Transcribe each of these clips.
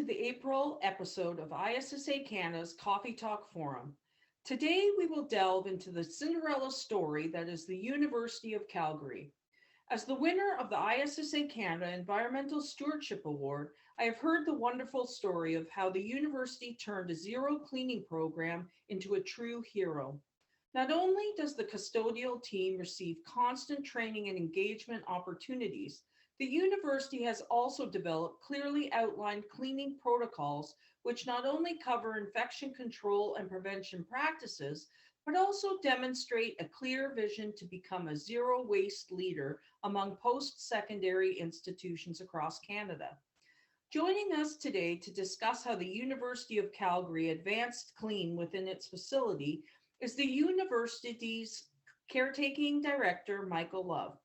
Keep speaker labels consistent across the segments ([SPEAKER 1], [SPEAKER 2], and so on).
[SPEAKER 1] the April episode of ISSA Canada's Coffee Talk Forum. Today we will delve into the Cinderella story that is the University of Calgary. As the winner of the ISSA Canada Environmental Stewardship Award, I have heard the wonderful story of how the university turned a zero cleaning program into a true hero. Not only does the custodial team receive constant training and engagement opportunities, the university has also developed clearly outlined cleaning protocols which not only cover infection control and prevention practices, but also demonstrate a clear vision to become a zero waste leader among post-secondary institutions across Canada. Joining us today to discuss how the University of Calgary advanced clean within its facility is the university's Caretaking Director, Michael Love.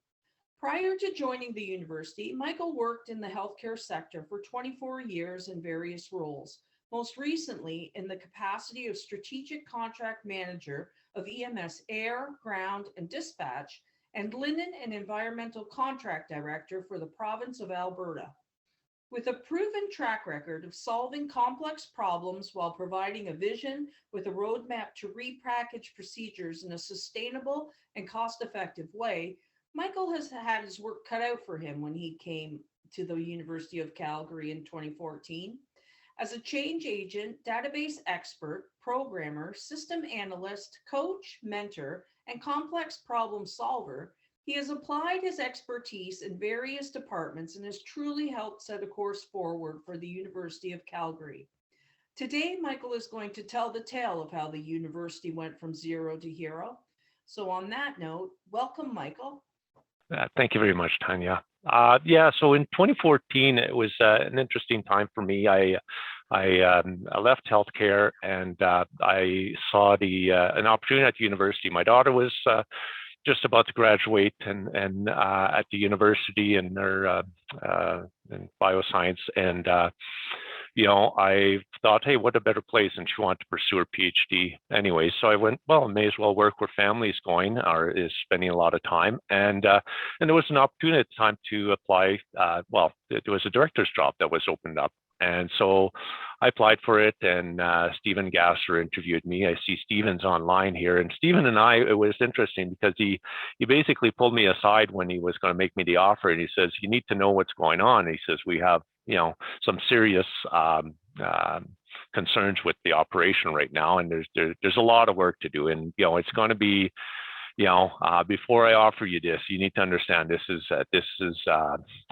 [SPEAKER 1] Prior to joining the university, Michael worked in the healthcare sector for 24 years in various roles, most recently in the capacity of Strategic Contract Manager of EMS Air, Ground, and Dispatch, and Linen and Environmental Contract Director for the province of Alberta. With a proven track record of solving complex problems while providing a vision with a roadmap to repackage procedures in a sustainable and cost-effective way, Michael has had his work cut out for him when he came to the University of Calgary in 2014. As a change agent, database expert, programmer, system analyst, coach, mentor, and complex problem solver, he has applied his expertise in various departments and has truly helped set a course forward for the University of Calgary. Today, Michael is going to tell the tale of how the university went from zero to hero. So on that note, welcome, Michael.
[SPEAKER 2] Thank you very much, Tanya. So in 2014, it was an interesting time for me. I left healthcare and I saw an opportunity at the university. My daughter was just about to graduate and at the university in her in bioscience, and I thought, hey, what a better place, and she wanted to pursue her PhD anyway. So I went, well, I may as well work where family's going or is spending a lot of time, and there was an opportunity at the time to apply. There was a director's job that was opened up. And so I applied for it, and Stephen Gasser interviewed me. I see Stephen's online here. And Stephen and it was interesting because he basically pulled me aside when he was going to make me the offer. And he says, you need to know what's going on. And he says, we have, some serious concerns with the operation right now. And there's a lot of work to do. And, it's going to be, before I offer you this, you need to understand this is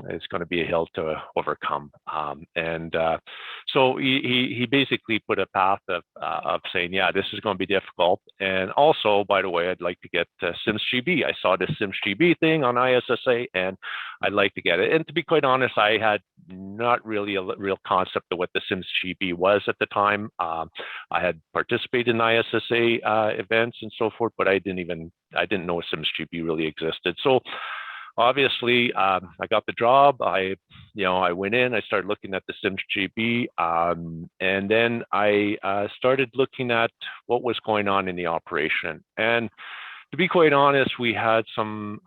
[SPEAKER 2] it's going to be a hill to overcome. So he basically put a path of saying, yeah, this is going to be difficult. And also, by the way, I'd like to get SIMS-GB. I saw this SIMS-GB thing on ISSA, and I'd like to get it. And to be quite honest, I had not really a real concept of what the SIMS-GB was at the time. I had participated in ISSA events and so forth, but I didn't know SIMS-GB really existed. So obviously, I got the job. I went in, I started looking at the SIMS-GB, and then I started looking at what was going on in the operation. And to be quite honest, we had some,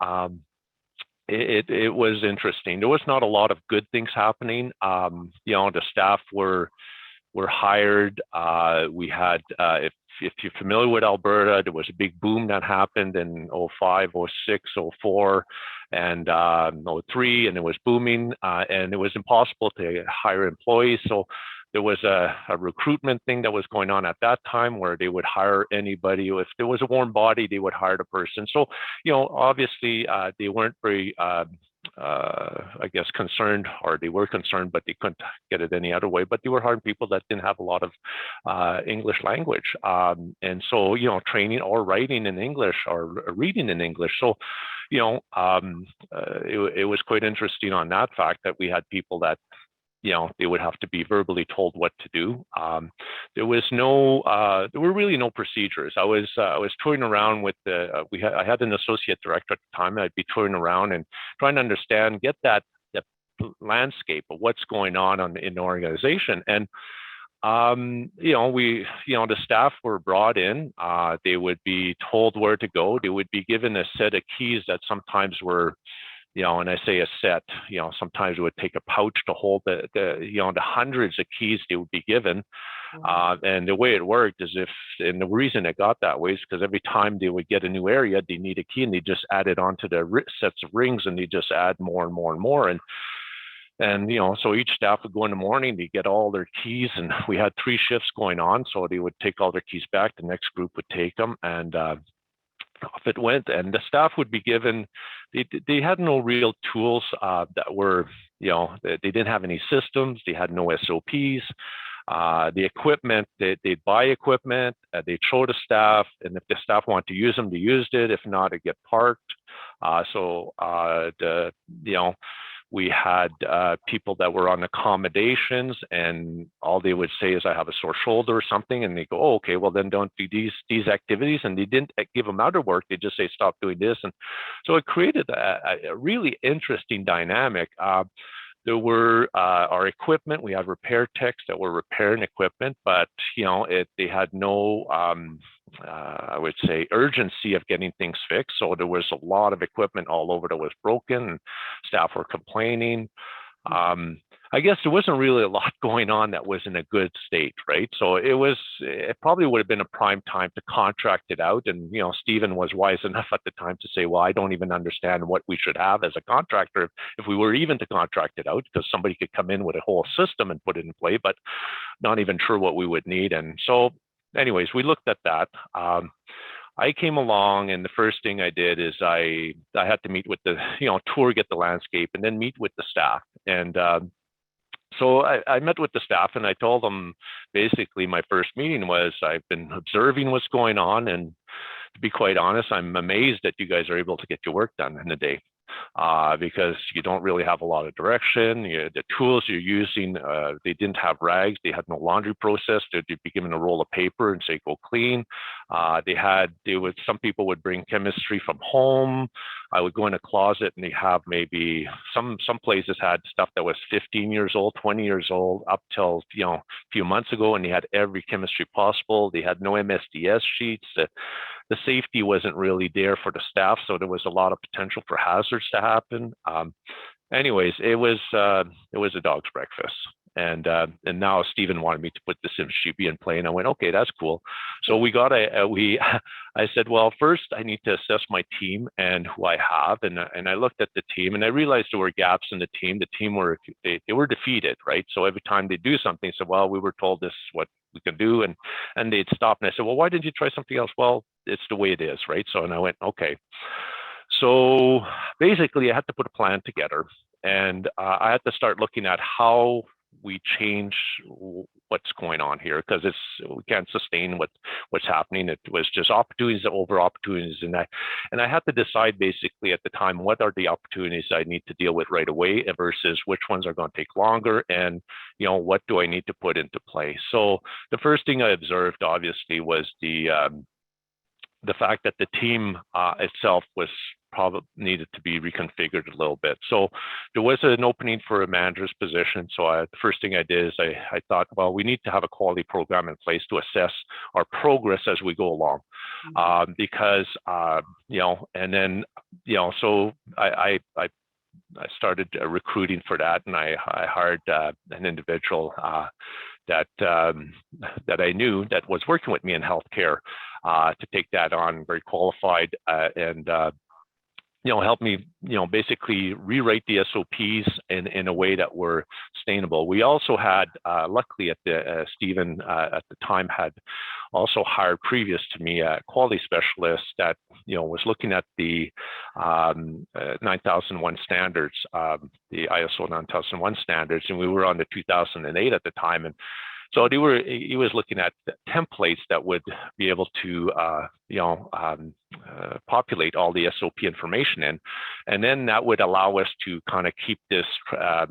[SPEAKER 2] it was interesting. There was not a lot of good things happening. The staff were hired. We had, if you're familiar with Alberta, there was a big boom that happened in 05, 06, 04, and 03, and it was booming, and it was impossible to hire employees. So there was a recruitment thing that was going on at that time where they would hire anybody. If there was a warm body, they would hire the person. So, obviously they weren't very concerned, or they were concerned, but they couldn't get it any other way. But they were hiring people that didn't have a lot of English language. And so, training or writing in English or reading in English. So, it was quite interesting on that fact that we had people that, they would have to be verbally told what to do. There were really no procedures. I was touring around with I had an associate director at the time. I'd be touring around and trying to understand, get that landscape of what's going on in the organization. And the staff were brought in. They would be told where to go. They would be given a set of keys that sometimes were and I say a set, sometimes it would take a pouch to hold the hundreds of keys they would be given. And the way it worked is and the reason it got that way is because every time they would get a new area, they need a key, and they just add it onto the sets of rings, and they just add more and more and more. And so each staff would go in the morning, they get all their keys, and we had 3 shifts going on. So they would take all their keys back, the next group would take them, and off it went. And the staff would be given, they had no real tools that were, they didn't have any systems, they had no SOPs. The equipment, they'd buy equipment, they'd show the staff, and if the staff wanted to use them, they used it. If not, it get parked. We had people that were on accommodations, and all they would say is, I have a sore shoulder or something, and they go, oh, okay, well then don't do these activities. And they didn't give them other work, they just say, stop doing this. And so it created a really interesting dynamic. There were our equipment, we had repair techs that were repairing equipment, but they had no, I would say, urgency of getting things fixed. So there was a lot of equipment all over that was broken, and staff were complaining. I guess there wasn't really a lot going on that was in a good state, right? So it probably would have been a prime time to contract it out. And, Stephen was wise enough at the time to say, well, I don't even understand what we should have as a contractor if we were even to contract it out, because somebody could come in with a whole system and put it in play, but not even sure what we would need. And so anyways, we looked at that. I came along, and the first thing I did is I had to meet with the, tour, get the landscape, and then meet with the staff. And so I met with the staff, and I told them basically my first meeting was, I've been observing what's going on, and to be quite honest, I'm amazed that you guys are able to get your work done in a day. Because you don't really have a lot of direction. The tools you're using, they didn't have rags. They had no laundry process. They'd be given a roll of paper and say, go clean. Some people would bring chemistry from home. I would go in a closet, and they have maybe some places had stuff that was 15 years old, 20 years old, up till, a few months ago, and they had every chemistry possible. They had no MSDS sheets. The safety wasn't really there for the staff, so there was a lot of potential for hazards to happen. Anyways, it was a dog's breakfast, and now Stephen wanted me to put the SimSheet in play, and I went, okay, that's cool. So I said, well, first I need to assess my team and who I have, and I looked at the team, and I realized there were gaps in the team. The team were defeated, right? So every time they do something, so well, we were told this is what we can do, and they'd stop, and I said, well, why didn't you try something else? Well, it's the way it is, right? So, and I went, okay. So basically, I had to put a plan together, and I had to start looking at how we change what's going on here, because we can't sustain what's happening. It was just opportunities over opportunities, and I had to decide basically at the time, what are the opportunities I need to deal with right away versus which ones are going to take longer, and what do I need to put into play. So the first thing I observed obviously was the fact that the team itself was probably needed to be reconfigured a little bit. So there was an opening for a manager's position. So the first thing I did is I thought, well, we need to have a quality program in place to assess our progress as we go along. Because, and then, so I started recruiting for that, and I hired an individual that I knew that was working with me in healthcare to take that on, very qualified, and help me, basically rewrite the SOPs in a way that were sustainable. We also had, luckily, Stephen at the time had also hired previous to me a quality specialist that was looking at the 9001 standards, the ISO 9001 standards, and we were on the 2008 at the time, and so he was looking at templates that would be able to populate all the SOP information in, and then that would allow us to kind of keep this a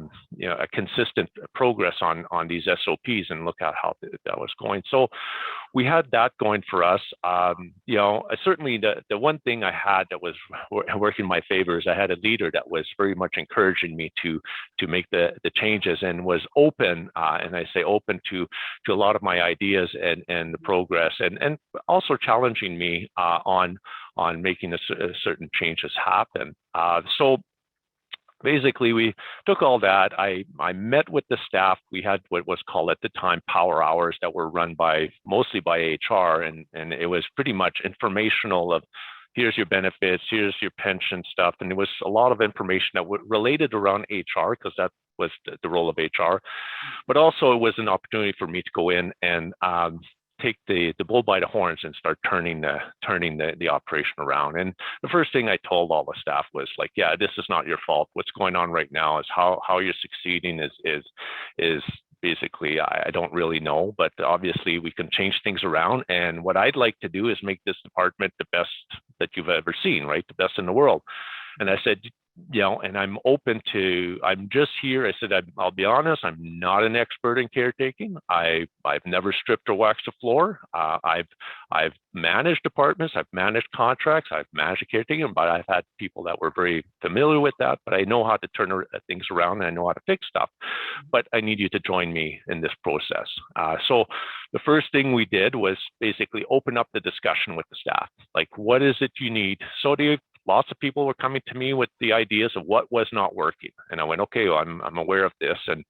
[SPEAKER 2] consistent progress on these SOPs and look at how that was going. So we had that going for us. Certainly the one thing I had that was working in my favor is I had a leader that was very much encouraging me to make the changes, and was open, and I say open to a lot of my ideas and the progress, and also challenging me on making certain changes happen. So basically we took all that. I met with the staff. We had what was called at the time power hours that were run by mostly by HR, and it was pretty much informational of here's your benefits, here's your pension stuff, and there was a lot of information that related around HR because that was the role of HR, but also it was an opportunity for me to go in and take the bull by the horns and start turning the operation around. And the first thing I told all the staff was like, yeah, this is not your fault. What's going on right now is how you're succeeding is basically, I don't really know, but obviously we can change things around. And what I'd like to do is make this department the best that you've ever seen, right? The best in the world. And I said, and I'm open to, I'm just here. I said, I'll be honest, I'm not an expert in caretaking. I've never stripped or waxed a floor. I've managed departments, I've managed contracts, I've managed caretaking, but I've had people that were very familiar with that, but I know how to turn things around and I know how to fix stuff. But I need you to join me in this process. So the first thing we did was basically open up the discussion with the staff. Like, what is it you need? So lots of people were coming to me with the ideas of what was not working. And I went, okay, well, I'm aware of this. And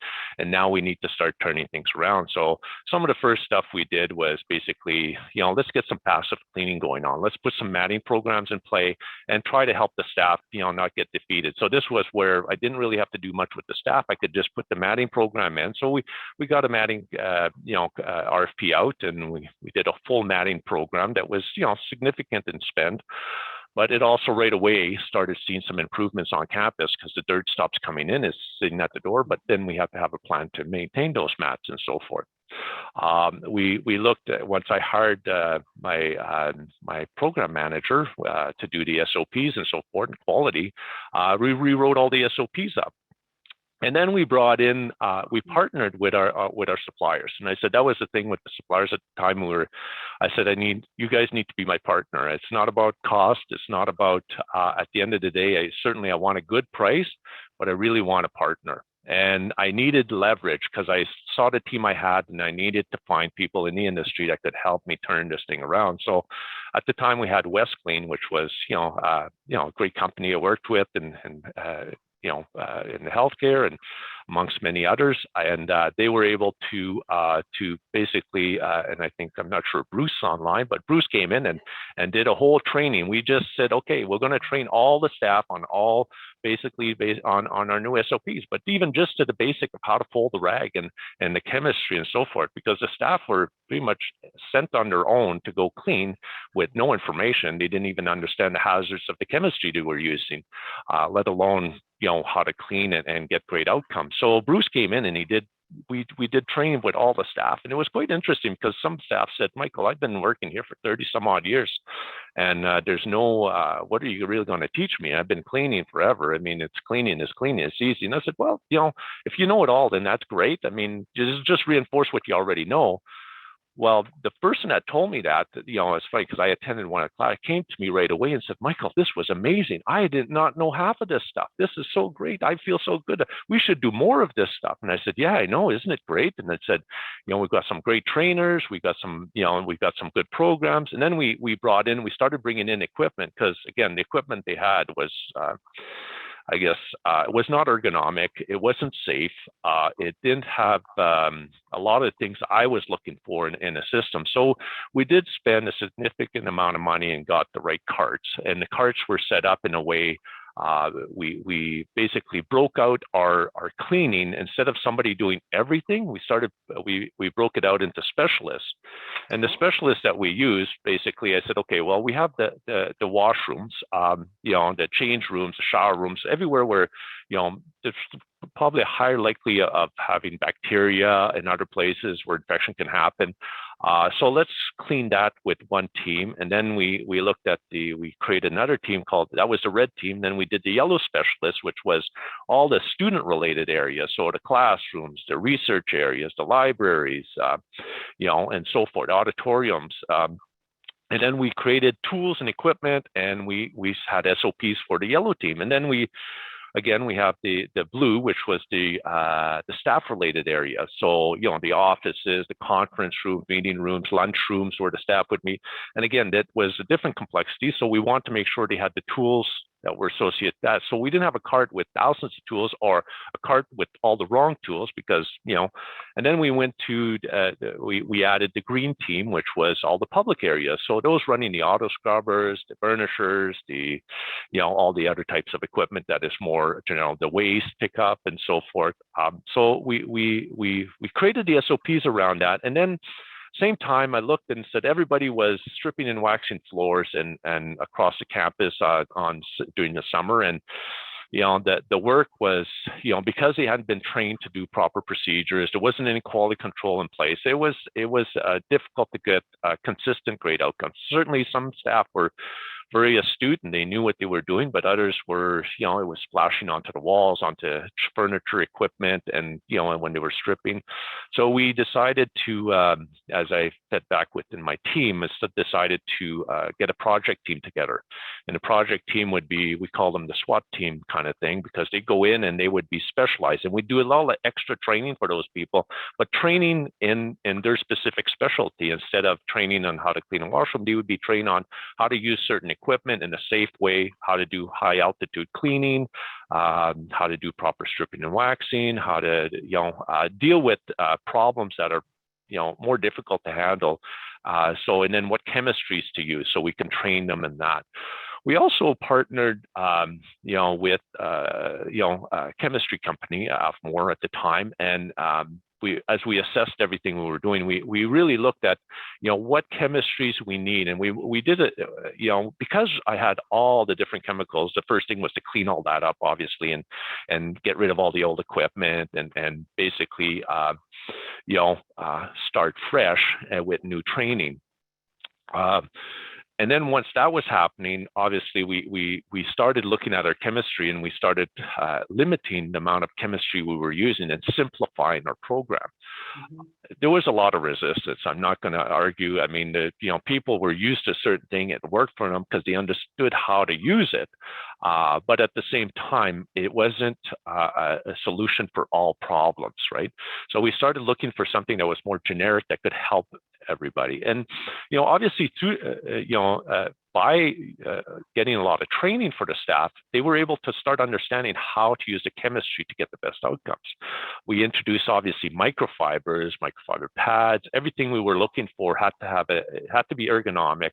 [SPEAKER 2] now we need to start turning things around. So some of the first stuff we did was basically, let's get some passive cleaning going on. Let's put some matting programs in play and try to help the staff, not get defeated. So this was where I didn't really have to do much with the staff. I could just put the matting program in. So we got a matting, RFP out, and we did a full matting program that was, significant in spend. But it also right away started seeing some improvements on campus because the dirt stops coming in, is sitting at the door, but then we have to have a plan to maintain those mats and so forth. We looked at, once I hired my program manager to do the SOPs and so forth and quality, we rewrote all the SOPs up. And then we brought in, we partnered with our suppliers. And I said, that was the thing with the suppliers at the time. I said, you guys need to be my partner. It's not about cost. It's not about, at the end of the day, I want a good price, but I really want a partner. And I needed leverage because I saw the team I had, and I needed to find people in the industry that could help me turn this thing around. So at the time we had West Clean, which was, a great company I worked with, and in the healthcare and amongst many others, and they were able to basically, and I think, I'm not sure Bruce online, but Bruce came in and did a whole training. We just said, okay, we're going to train all the staff on all basically based on our new SOPs, but even just to the basic of how to fold the rag and the chemistry and so forth, because the staff were pretty much sent on their own to go clean with no information. They didn't even understand the hazards of the chemistry they were using, let alone how to clean it and get great outcomes. So Bruce came in and we did training with all the staff, and it was quite interesting because some staff said, Michael, I've been working here for 30 some odd years, and there's no, what are you really going to teach me? I've been cleaning forever. I mean, it's cleaning, it's easy. And I said, well, if you know it all, then that's great. I mean, just reinforce what you already know. Well, the person that told me that, it's funny because I attended one of the class, came to me right away and said, Michael, this was amazing. I did not know half of this stuff. This is so great. I feel so good. We should do more of this stuff. And I said, yeah, I know. Isn't it great? And I said, we've got some great trainers. We've got some, we've got some good programs. And then we started bringing in equipment because, again, the equipment they had was, it was not ergonomic. It wasn't safe. It didn't have a lot of things I was looking for in a system. So we did spend a significant amount of money and got the right carts. And the carts were set up in a way, we basically broke out our cleaning. Instead of somebody doing everything, we broke it out into specialists. And the specialists that we used, basically, I said, okay, well, we have the washrooms, the change rooms, the shower rooms, everywhere where, there's probably a higher likely of having bacteria in other places where infection can happen. So let's clean that with one team. And then we looked at we created another team that was the red team. Then we did the yellow specialist, which was all the student related areas. So the classrooms, the research areas, the libraries, and so forth, auditoriums. And then we created tools and equipment, and we had SOPs for the yellow team. And then we have the blue, which was the staff related area. So, the offices, the conference rooms, meeting rooms, lunch rooms where the staff would meet. And again, that was a different complexity. So we want to make sure they had the tools that were associated with that. So we didn't have a cart with thousands of tools or a cart with all the wrong tools because, and then we went to, we added the green team, which was all the public areas. So those running the auto scrubbers, the burnishers, all the other types of equipment that is more, the waste pickup and so forth. So we created the SOPs around that. And then same time, I looked and said everybody was stripping and waxing floors and across the campus during the summer. And the work was, because they hadn't been trained to do proper procedures, there wasn't any quality control in place. It was difficult to get consistent great outcomes. Certainly, some staff were very astute and they knew what they were doing, but others were, it was splashing onto the walls, onto furniture, equipment, and when they were stripping. So we decided to, as I fed back within my team, decided to get a project team together. And the project team would be, we call them the SWAT team kind of thing, because they go in and they would be specialized. And we do a lot of extra training for those people, but training in their specific specialty. Instead of training on how to clean a washroom, they would be trained on how to use certain equipment in a safe way, how to do high altitude cleaning, how to do proper stripping and waxing, how to deal with problems that are more difficult to handle. And then what chemistries to use, so we can train them in that. We also partnered, with a chemistry company, more at the time, and as we assessed everything we were doing, we really looked at, what chemistries we need, and we did it, because I had all the different chemicals. The first thing was to clean all that up, obviously, and get rid of all the old equipment, and basically, start fresh with new training. And then once that was happening, obviously we started looking at our chemistry, and we started limiting the amount of chemistry we were using and simplifying our program. Mm-hmm. There was a lot of resistance. I'm not going to argue. I mean, people were used to a certain thing. It worked for them because they understood how to use it. But at the same time, it wasn't a solution for all problems, right? So we started looking for something that was more generic that could help everybody. And, obviously through, by getting a lot of training for the staff, they were able to start understanding how to use the chemistry to get the best outcomes. We introduced obviously microfiber pads. Everything we were looking for had to be ergonomic.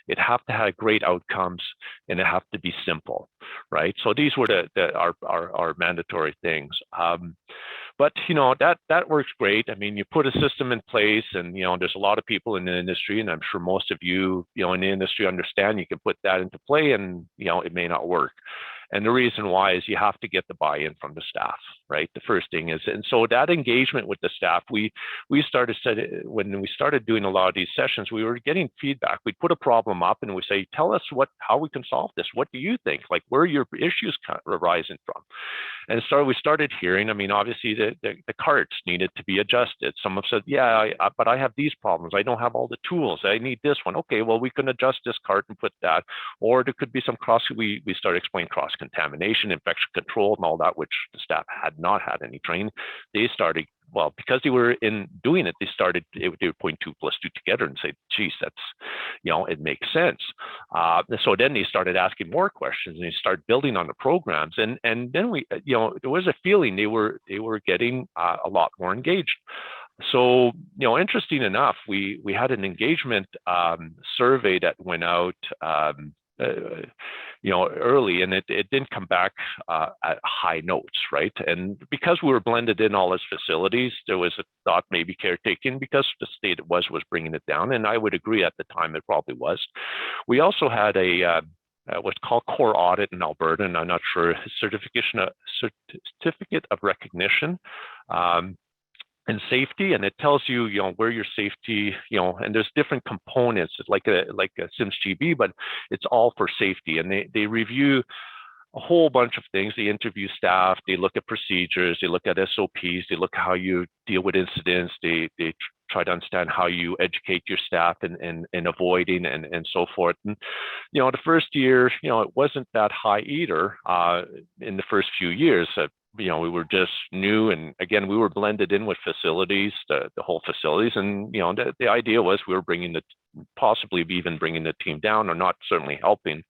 [SPEAKER 2] It had to have great outcomes, and it had to be simple, right? So these were our mandatory things. But that works great. I mean, you put a system in place, and there's a lot of people in the industry, and I'm sure most of you, in the industry understand you can put that into play, and it may not work. And the reason why is you have to get the buy-in from the staff, right? The first thing is, and so that engagement with the staff, when we started doing a lot of these sessions, we were getting feedback. We'd put a problem up and we say, tell us how we can solve this. What do you think? Like, where are your issues arising from? And so we started hearing, I mean, obviously the carts needed to be adjusted. Some have said, yeah, but I have these problems. I don't have all the tools. I need this one. Okay, well, we can adjust this cart and put that. Or there could be some we started explaining cross-contamination, infection control, and all that, which the staff had not had any training. They started, well, because they were in doing it, they would point 2 + 2 together and say, geez, that's, it makes sense. So then they started asking more questions, and they started building on the programs. And then there was a feeling they were getting a lot more engaged. So, interesting enough, we had an engagement survey that went out early, and it didn't come back at high notes, right? And because we were blended in all his facilities, there was a thought maybe caretaking, because the state it was bringing it down, and I would agree at the time it probably was. We also had a what's called core audit in Alberta, and I'm not sure, certificate of recognition. And safety, and it tells you, where your safety, and there's different components, like a SIMS-GB, but it's all for safety. And they review a whole bunch of things. They interview staff, they look at procedures, they look at SOPs, they look at how you deal with incidents, they try to understand how you educate your staff in avoiding and so forth. And, the first year, it wasn't that high either in the first few years. We were just new, and again, we were blended in with facilities, the whole facilities, and the idea was we were possibly even bringing the team down, or not certainly helping.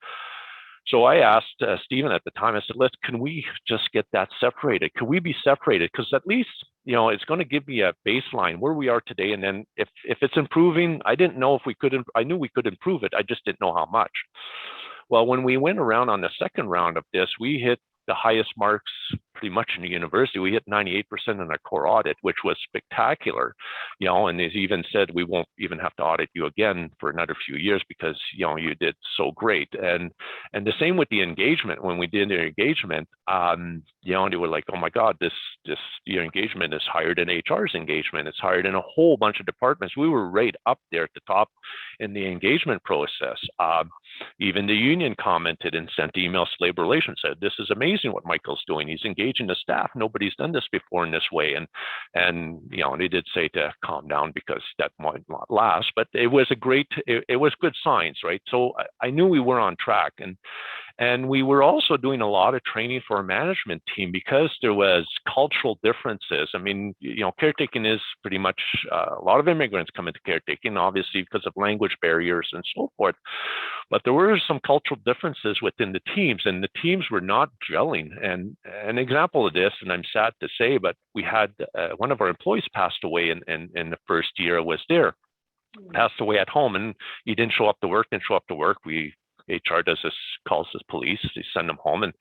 [SPEAKER 2] So I asked Stephen at the time, I said, can we just get that separated? Could we be separated? Because at least, it's going to give me a baseline where we are today. And then if it's improving, I didn't know if we could, I knew we could improve it. I just didn't know how much. Well, when we went around on the second round of this, we hit the highest marks pretty much in the university. We hit 98% in our core audit, which was spectacular, and they even said we won't even have to audit you again for another few years because, you did so great. And the same with the engagement. When we did the engagement, they were like, oh my God, your engagement is higher than HR's engagement. It's higher than a whole bunch of departments. We were right up there at the top in the engagement process. Even the union commented and sent emails to labor relations, said, this is amazing what Michael's doing. He's engaging the staff. Nobody's done this before in this way. And they did say to calm down because that might not last, but it was it was good signs, right? So I knew we were on track. And we were also doing a lot of training for our management team because there was cultural differences. I mean, caretaking is pretty much a lot of immigrants come into caretaking, obviously because of language barriers and so forth. But there were some cultural differences within the teams, and the teams were not gelling. And an example of this, and I'm sad to say, but we had one of our employees passed away in the first year I was there, passed away at home, and he didn't show up to work. HR does this, calls the police. They send him home and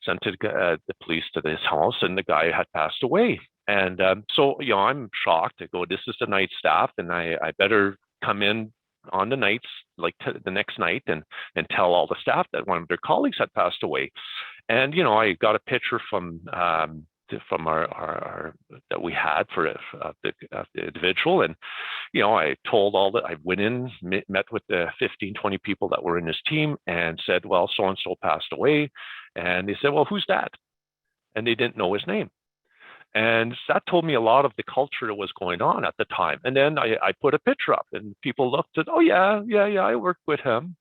[SPEAKER 2] sent the police to his house, and the guy had passed away. And so, I'm shocked. I go, this is the night staff, and I better come in on the nights, like the next night, and tell all the staff that one of their colleagues had passed away. And, I got a picture from our that we had for the individual, and I told I went in, met with the 15 20 people that were in his team and said, well, so and so passed away. And they said, well, who's that? And they didn't know his name. And that told me a lot of the culture that was going on at the time. And then I put a picture up, and people looked at, oh yeah, I worked with him.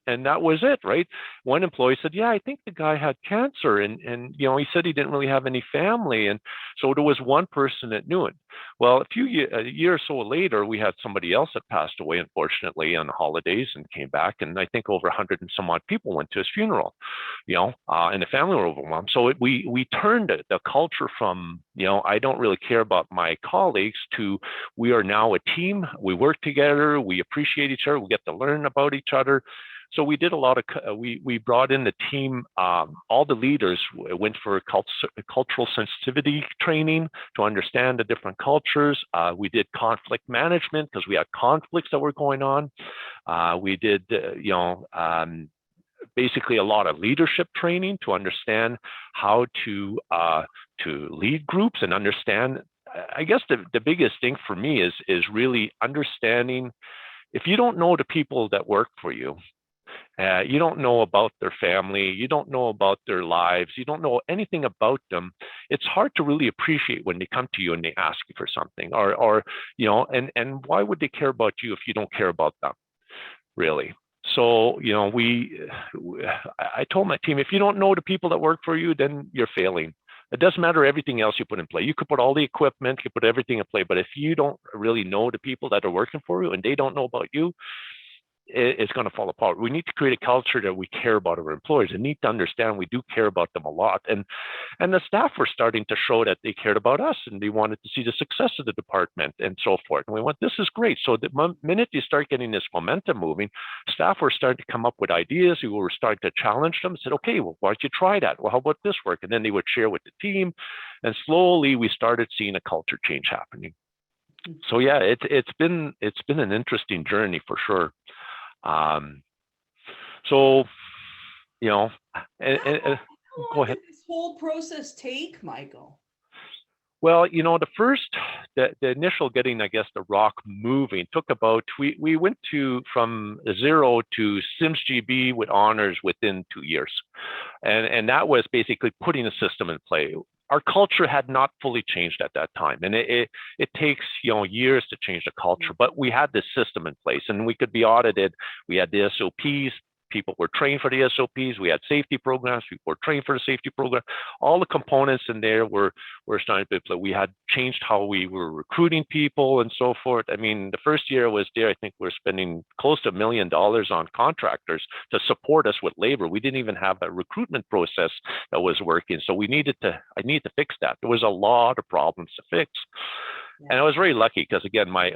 [SPEAKER 2] And that was it, right? One employee said, yeah, I think the guy had cancer. And he said he didn't really have any family. And so there was one person that knew it. Well, a year or so later, we had somebody else that passed away, unfortunately, on the holidays and came back. And I think over 100 and some odd people went to his funeral, and the family were overwhelmed. So we turned the culture from, I don't really care about my colleagues to we are now a team. We work together. We appreciate each other. We get to learn about each other. So we did a lot of, we brought in the team, all the leaders went for cultural sensitivity training to understand the different cultures. We did conflict management because we had conflicts that were going on. We did, basically a lot of leadership training to understand how to lead groups and understand. I guess the biggest thing for me is really understanding, if you don't know the people that work for you, you don't know about their family, you don't know about their lives, you don't know anything about them, it's hard to really appreciate when they come to you and they ask you for something, or and why would they care about you if you don't care about them, really? So, I told my team, if you don't know the people that work for you, then you're failing. It doesn't matter everything else you put in play. You could put all the equipment, you could put everything in play, but if you don't really know the people that are working for you and they don't know about you, it's going to fall apart. We need to create a culture that we care about our employees and need to understand we do care about them a lot. And the staff were starting to show that they cared about us and they wanted to see the success of the department and so forth. And we went, this is great. So the minute you start getting this momentum moving, staff were starting to come up with ideas. We were starting to challenge them, said, okay, well, why don't you try that? Well, how about this work? And then they would share with the team. And slowly we started seeing a culture change happening. So yeah, it's been an interesting journey for sure. So,
[SPEAKER 1] How
[SPEAKER 2] go
[SPEAKER 1] long
[SPEAKER 2] ahead.
[SPEAKER 1] did this whole process take, Michael?
[SPEAKER 2] Well, the initial getting, I guess, the rock moving took about, we went from 0 to Sims GB with honors within 2 years. And that was basically putting a system in play. Our culture had not fully changed at that time. And it takes, years to change the culture, but we had this system in place and we could be audited. We had the SOPs. people were trained for the SOPs. We had safety programs. People were trained for the safety program. All the components in there were starting to be. We had changed how we were recruiting people and so forth. I mean, the first year I was there, I think we're spending close to $1 million on contractors to support us with labor. We didn't even have a recruitment process that was working. So I needed to fix that. There was a lot of problems to fix. Yeah. And I was very lucky because, again, my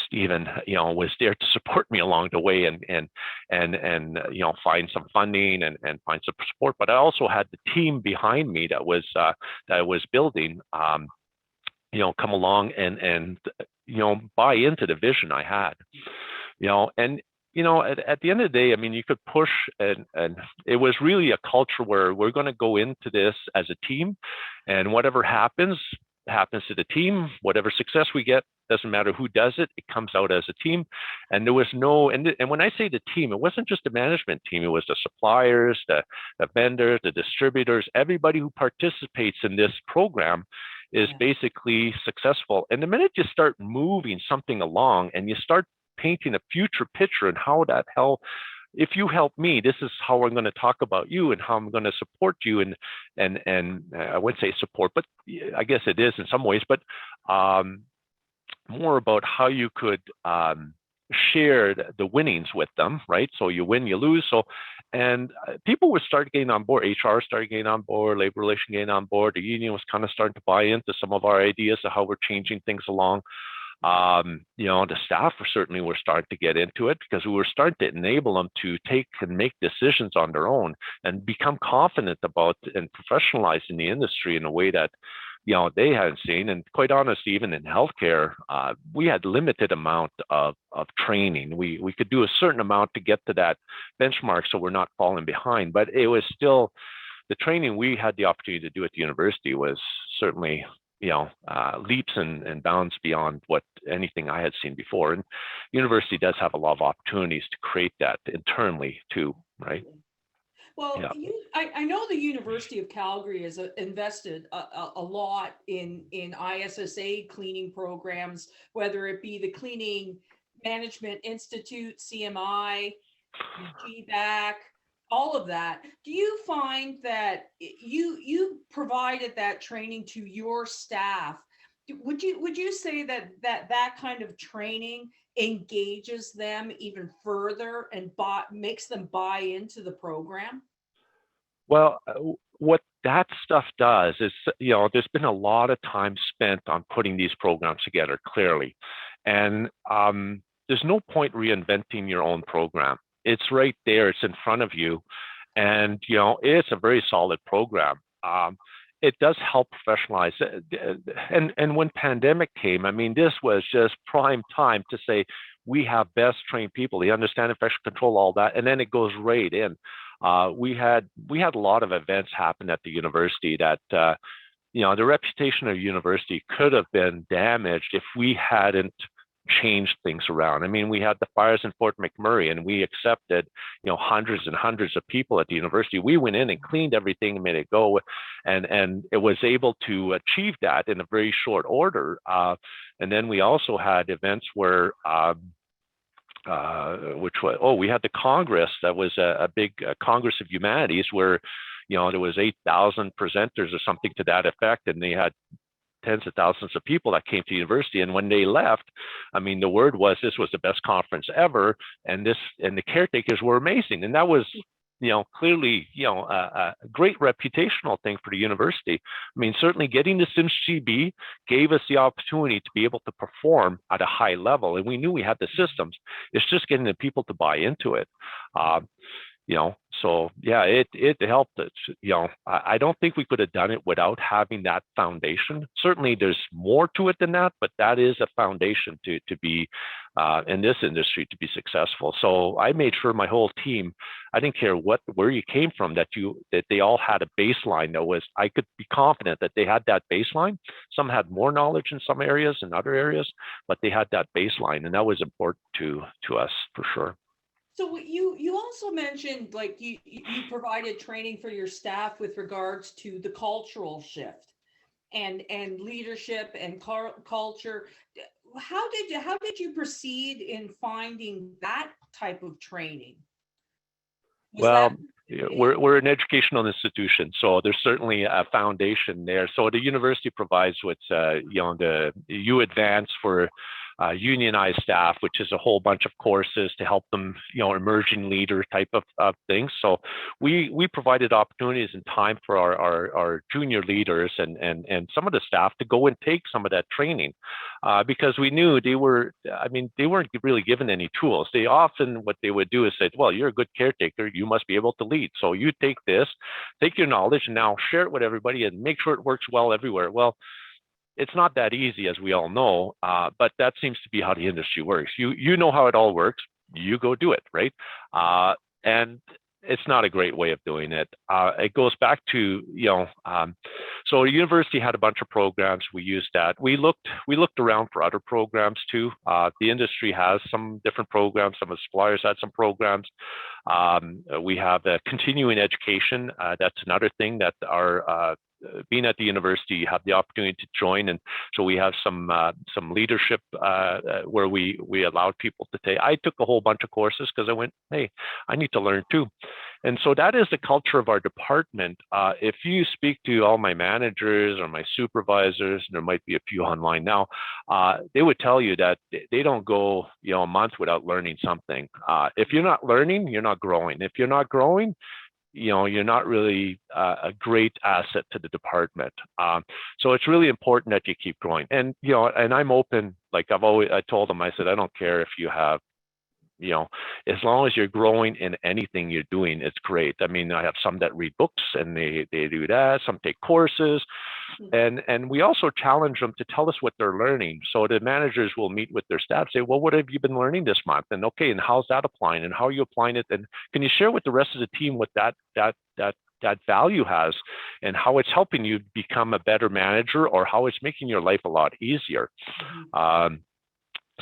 [SPEAKER 2] Stephen, was there to support me along the way and find some funding and find some support. But I also had the team behind me that I was building, come along and buy into the vision I had, and at the end of the day, I mean, you could push and it was really a culture where we're going to go into this as a team, and whatever happens to the team. Whatever success we get, doesn't matter who does it, it comes out as a team. And there was no, and when I say the team, it wasn't just the management team, it was the suppliers, the vendors, the distributors, everybody who participates in this program is basically successful. And the minute you start moving something along and you start painting a future picture and how that if you help me, this is how I'm going to talk about you and how I'm going to support you. And I wouldn't say support, but I guess it is in some ways, but more about how you could share the winnings with them, right? So you win, you lose. So, and people would start getting on board. HR started getting on board, labor relation getting on board. The union was kind of starting to buy into some of our ideas of how we're changing things along. The staff certainly were starting to get into it because we were starting to enable them to take and make decisions on their own and become confident about and professionalizing the industry in a way that they hadn't seen. And quite honestly, even in healthcare, we had limited amount of training. We could do a certain amount to get to that benchmark so we're not falling behind, but it was still the training we had the opportunity to do at the university was certainly leaps and bounds beyond what anything I had seen before. And university does have a lot of opportunities to create that internally too, right?
[SPEAKER 1] Well, I know the University of Calgary has invested a lot in ISSA cleaning programs, whether it be the Cleaning Management Institute, CMI, GBAC, all of that. Do you find that you provided that training to your staff? Would you say that kind of training engages them even further and makes them buy into the program?
[SPEAKER 2] Well, what that stuff does is, there's been a lot of time spent on putting these programs together, clearly. And there's no point reinventing your own program. It's right there. It's in front of you. And, it's a very solid program. It does help professionalize. And when pandemic came, I mean, this was just prime time to say, we have best trained people. They understand infection control, all that. And then it goes right in. We had a lot of events happen at the university that, the reputation of the university could have been damaged if we hadn't changed things around. I mean, we had the fires in Fort McMurray and we accepted, hundreds and hundreds of people at the university. We went in and cleaned everything and made it go. And it was able to achieve that in a very short order. And then we also had events where, we had the Congress. That was a big Congress of Humanities where, there was 8,000 presenters or something to that effect. And they had tens of thousands of people that came to university. And when they left, I mean, the word was this was the best conference ever. And the caretakers were amazing. And that was, clearly, a great reputational thing for the university. I mean, certainly getting the CIMS-GB gave us the opportunity to be able to perform at a high level. And we knew we had the systems. It's just getting the people to buy into it. So yeah, it helped us. I don't think we could have done it without having that foundation. Certainly there's more to it than that, but that is a foundation to be in this industry to be successful. So I made sure my whole team, I didn't care where you came from, that they all had a baseline that was, I could be confident that they had that baseline. Some had more knowledge in some areas and other areas, but they had that baseline, and that was important to us for sure.
[SPEAKER 1] So you also mentioned, like, you provided training for your staff with regards to the cultural shift and leadership and culture. How did you proceed in finding that type of training? Was that
[SPEAKER 2] Well, we're an educational institution, so there's certainly a foundation there. So the university provides what's the U Advance for unionized staff, which is a whole bunch of courses to help them, emerging leader type of things. So we provided opportunities and time for our junior leaders and some of the staff to go and take some of that training, because we knew they weren't really given any tools. They often, what they would do is say, well, you're a good caretaker, you must be able to lead. So you take this, take your knowledge and now share it with everybody and make sure it works well everywhere. Well, it's not that easy, as we all know, but that seems to be how the industry works. You know how it all works, you go do it, right? And it's not a great way of doing it. It goes back to, so the university had a bunch of programs. We used that. We looked around for other programs too. The industry has some different programs. Some of the suppliers had some programs. We have continuing education. That's another thing that our being at the university, you have the opportunity to join, and so we have some leadership where we allowed people to take. I took a whole bunch of courses because I went, hey, I need to learn too, and so that is the culture of our department. If you speak to all my managers or my supervisors, and there might be a few online now, they would tell you that they don't go a month without learning something. If you're not learning, you're not growing. If you're not growing, you're not really a great asset to the department. So it's really important that you keep growing. And, and I'm open, like I told them, I said, I don't care if you have, as long as you're growing in anything you're doing, it's great. I mean, I have some that read books and they do that. Some take courses, and we also challenge them to tell us what they're learning. So the managers will meet with their staff, say, well, what have you been learning this month? And okay, and how's that applying? And how are you applying it? And can you share with the rest of the team what that value has and how it's helping you become a better manager or how it's making your life a lot easier?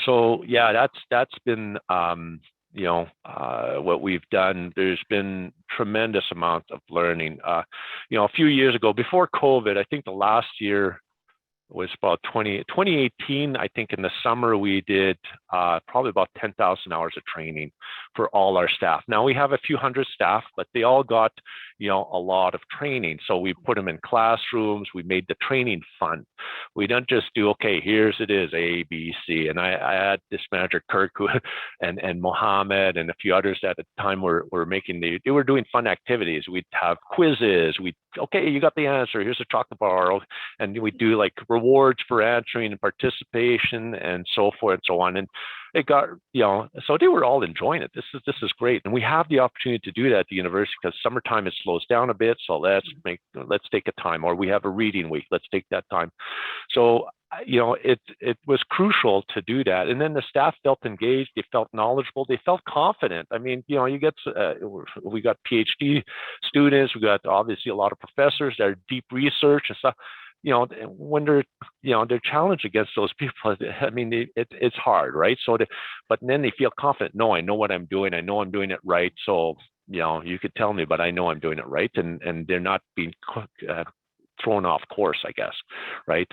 [SPEAKER 2] So yeah, that's been what we've done. There's been tremendous amount of learning. A few years ago, before COVID, I think the last year was about 2018. I think in the summer we did probably about 10,000 hours of training for all our staff. Now we have a few hundred staff, but they all got a lot of training. So we put them in classrooms. We made the training fun. We don't just do, okay, here's it is, A, B, C. And I had this manager, Kirk, and Mohammed and a few others at the time were making they were doing fun activities. We'd have quizzes. Okay, you got the answer. Here's a chocolate bar. And we do like rewards for answering and participation and so forth and so on. And it got, so they were all enjoying it. This is great. And we have the opportunity to do that at the university because summertime it slows down a bit. So let's take a time, or we have a reading week. Let's take that time. So, it was crucial to do that. And then the staff felt engaged. They felt knowledgeable. They felt confident. I mean, we got PhD students. We got obviously a lot of professors that are deep research and stuff. When they're challenged against those people, I mean, it's hard, right? So, but then they feel confident. No, I know what I'm doing. I know I'm doing it right. So, you could tell me, but I know I'm doing it right, and they're not being thrown off course, I guess, right?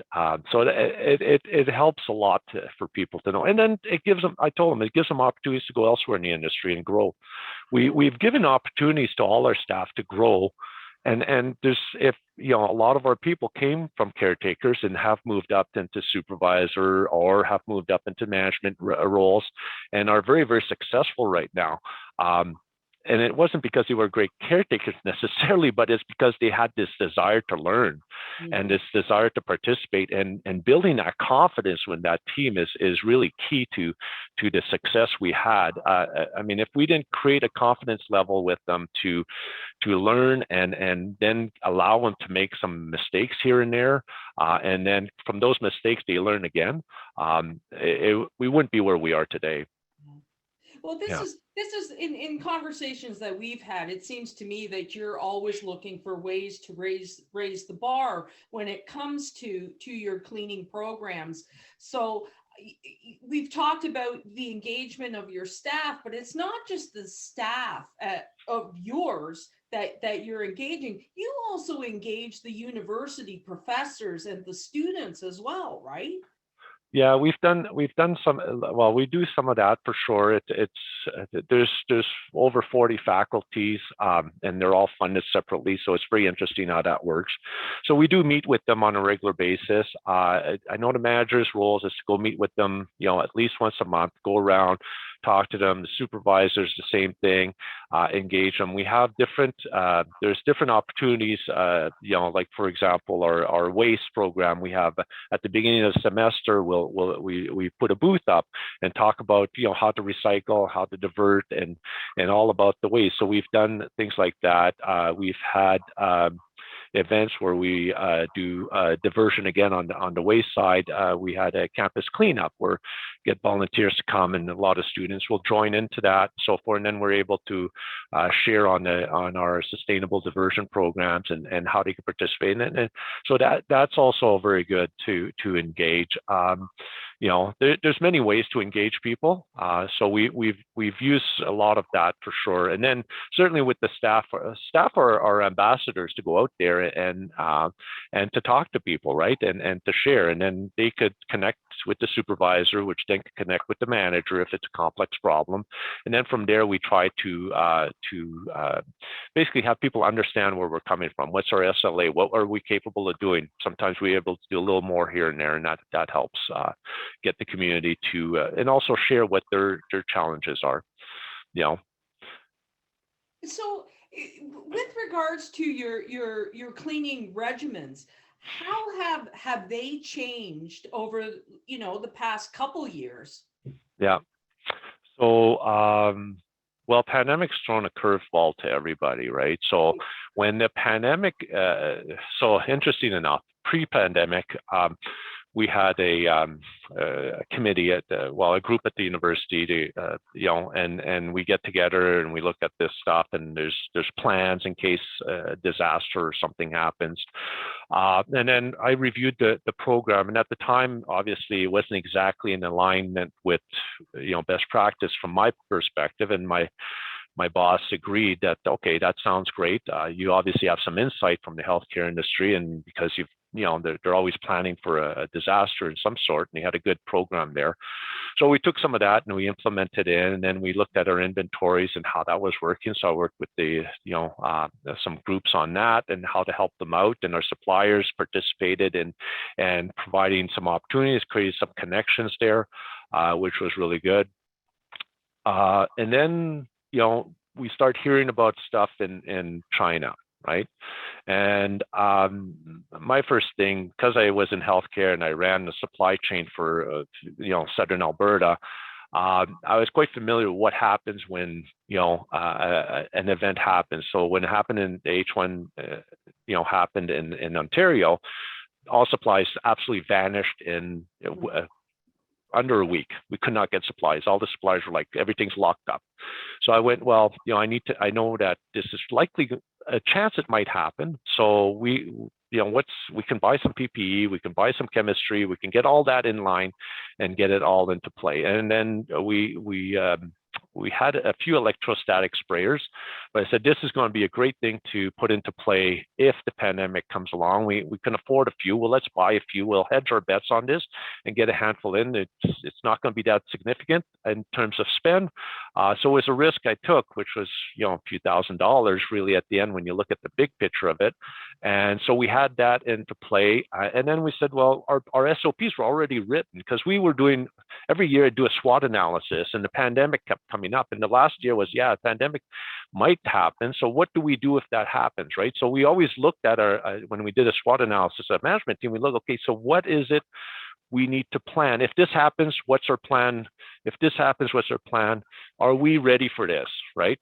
[SPEAKER 2] So it helps a lot for people to know, and then it gives them. I told them it gives them opportunities to go elsewhere in the industry and grow. We've given opportunities to all our staff to grow. And there's, if a lot of our people came from caretakers and have moved up into supervisor or have moved up into management roles and are very, very successful right now. And it wasn't because they were great caretakers necessarily, but it's because they had this desire to learn and this desire to participate, and building that confidence when that team is really key to the success we had. I mean, if we didn't create a confidence level with them to learn and then allow them to make some mistakes here and there, and then from those mistakes they learn again, we wouldn't be where we are today.
[SPEAKER 1] Well, this is in conversations that we've had, it seems to me that you're always looking for ways to raise the bar when it comes to your cleaning programs. So we've talked about the engagement of your staff, but it's not just the staff of yours that you're engaging. You also engage the university professors and the students as well, right?
[SPEAKER 2] Yeah, we've done some. Well, we do some of that for sure. There's over 40 faculties, and they're all funded separately. So it's very interesting how that works. So we do meet with them on a regular basis. I know the manager's roles is to go meet with them, at least once a month, go around, talk to them. The supervisors, the same thing, engage them. We have there's different opportunities. Like for example, our waste program. We have at the beginning of the semester, we put a booth up and talk about how to recycle, how to divert, and all about the waste. So we've done things like that. We've had events where we do diversion again on the waste side. We had a campus cleanup where get volunteers to come, and a lot of students will join into that, and so forth. And then we're able to share on our sustainable diversion programs and how they can participate in it. And so that's also very good to engage. There's many ways to engage people. So we've used a lot of that for sure. And then certainly with the staff are ambassadors to go out there and to talk to people, right? And to share. And then they could connect with the supervisor, which then can connect with the manager if it's a complex problem. And then from there, we try to basically have people understand where we're coming from. What's our SLA? What are we capable of doing? Sometimes we're able to do a little more here and there, and that helps get the community to and also share what their challenges are.
[SPEAKER 1] So with regards to your cleaning regimens, how have they changed over the past couple years?
[SPEAKER 2] Yeah. So well, pandemic's thrown a curveball to everybody, right? So when the pandemic, so interesting enough, pre-pandemic, we had a committee a group at the university to, and we get together and we look at this stuff, and there's plans in case a disaster or something happens. And then I reviewed the program, and at the time, obviously, it wasn't exactly in alignment with, best practice from my perspective, and my boss agreed that, okay, that sounds great. You obviously have some insight from the healthcare industry, and because they're always planning for a disaster of some sort, and they had a good program there. So we took some of that and we implemented it, and then we looked at our inventories and how that was working. So I worked with some groups on that and how to help them out, and our suppliers participated in providing some opportunities, created some connections there, which was really good. And then we start hearing about stuff in China, right? And my first thing, because I was in healthcare and I ran the supply chain for Southern Alberta, I was quite familiar with what happens when an event happens. So when it happened in the H1, happened in Ontario, all supplies absolutely vanished in under a week. We could not get supplies. All the suppliers were like, everything's locked up. So I went, well, I know that this is likely a chance it might happen. So we can buy some PPE, we can buy some chemistry, we can get all that in line and get it all into play. And then we had a few electrostatic sprayers, but I said, this is going to be a great thing to put into play if the pandemic comes along. We can afford a few. Well, let's buy a few. We'll hedge our bets on this and get a handful in. It's not going to be that significant in terms of spend. So it was a risk I took, which was, a few $1,000s really at the end when you look at the big picture of it. And so we had that into play. And then we said, well, our SOPs were already written because we were doing, every year I'd do a SWOT analysis, and the pandemic kept coming up. And the last year was, a pandemic might happen. So what do we do if that happens, right? So we always looked at when we did a SWOT analysis of management team, we look, okay, so what is it we need to plan? If this happens, what's our plan? If this happens, what's our plan? Are we ready for this, right?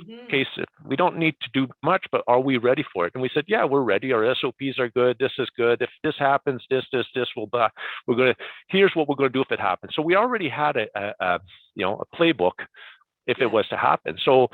[SPEAKER 2] In case we don't need to do much, but are we ready for it? And we said, yeah, we're ready. Our SOPs are good. This is good. If this happens, here's what we're going to do if it happens. So we already had a playbook if it was to happen. So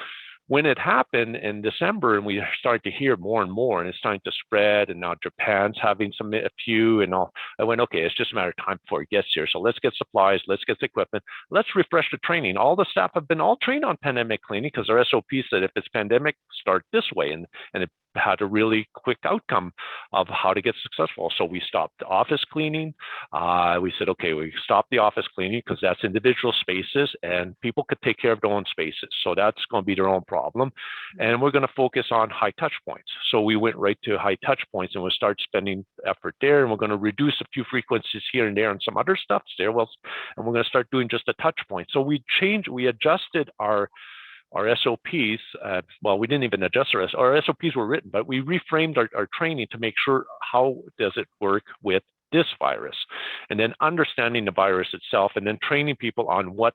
[SPEAKER 2] when it happened in December, and we started to hear more and more, and it's starting to spread, and now Japan's having a few, and all, I went, okay, it's just a matter of time before it gets here. So let's get supplies, let's get the equipment, let's refresh the training. All the staff have been all trained on pandemic cleaning because our SOP said if it's pandemic, start this way, and it had a really quick outcome of how to get successful. So we stopped office cleaning. We said, okay, we stopped the office cleaning because that's individual spaces and people could take care of their own spaces. So that's going to be their own problem. And we're going to focus on high touch points. So we went right to high touch points and we'll start spending effort there. And we're going to reduce a few frequencies here and there and some other stuff, stairwells, and we're going to start doing just a touch point. So we adjusted our SOPs. Well, we didn't even adjust our SOPs were written, but we reframed our training to make sure how does it work with this virus, and then understanding the virus itself, and then training people on what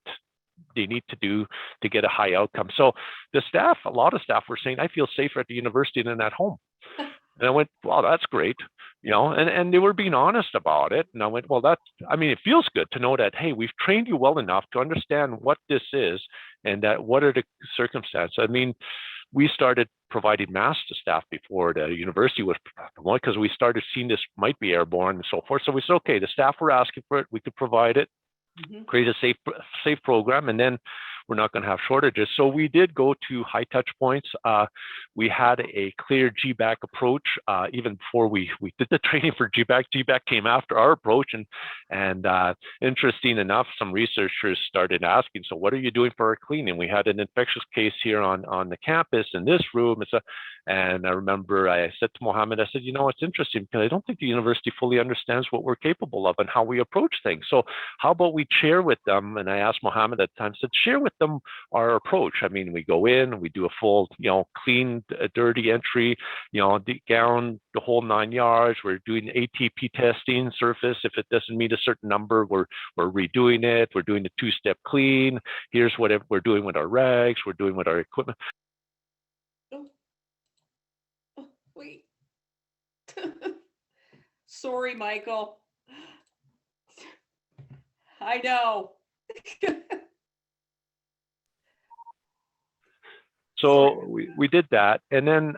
[SPEAKER 2] they need to do to get a high outcome. So the staff, a lot of staff were saying, I feel safer at the university than at home. And I went, wow, that's great. And they were being honest about it. And I went, well, it feels good to know that, hey, we've trained you well enough to understand what this is and that what are the circumstances. I mean, we started providing masks to staff before the university was, because we started seeing this might be airborne and so forth. So we said, okay, the staff were asking for it, we could provide it, create a safe program, and then we're not going to have shortages. So we did go to high touch points. We had a clear GBAC approach even before we did the training for GBAC. GBAC came after our approach, and interesting enough, some researchers started asking, so what are you doing for our cleaning? We had an infectious case here on the campus in this room. And I remember I said to Mohammed, I said, it's interesting because I don't think the university fully understands what we're capable of and how we approach things. So how about we share with them? And I asked Mohammed at the time, said, share with them our approach. I mean, we go in, we do a full, clean, dirty entry, the gown, the whole 9 yards. We're doing ATP testing surface. If it doesn't meet a certain number, we're redoing it. We're doing a 2-step clean. Here's what we're doing with our rags. We're doing with our equipment.
[SPEAKER 1] Wait. Sorry, Michael. I know.
[SPEAKER 2] So we did that, and then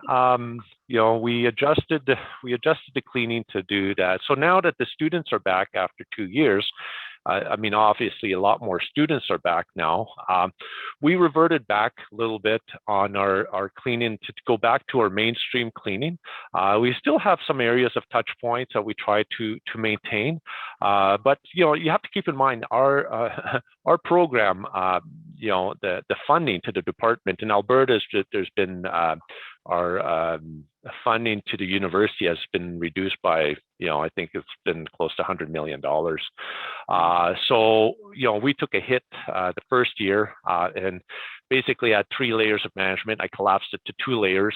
[SPEAKER 2] we adjusted the cleaning to do that. So now that the students are back after 2 years, obviously a lot more students are back now. We reverted back a little bit on our cleaning to go back to our mainstream cleaning. We still have some areas of touch points that we try to maintain, but you have to keep in mind our program. The funding to the department in Alberta, there's been our funding to the university has been reduced by, I think it's been close to $100 million. So, we took a hit the first year and basically had 3 layers of management. I collapsed it to 2 layers.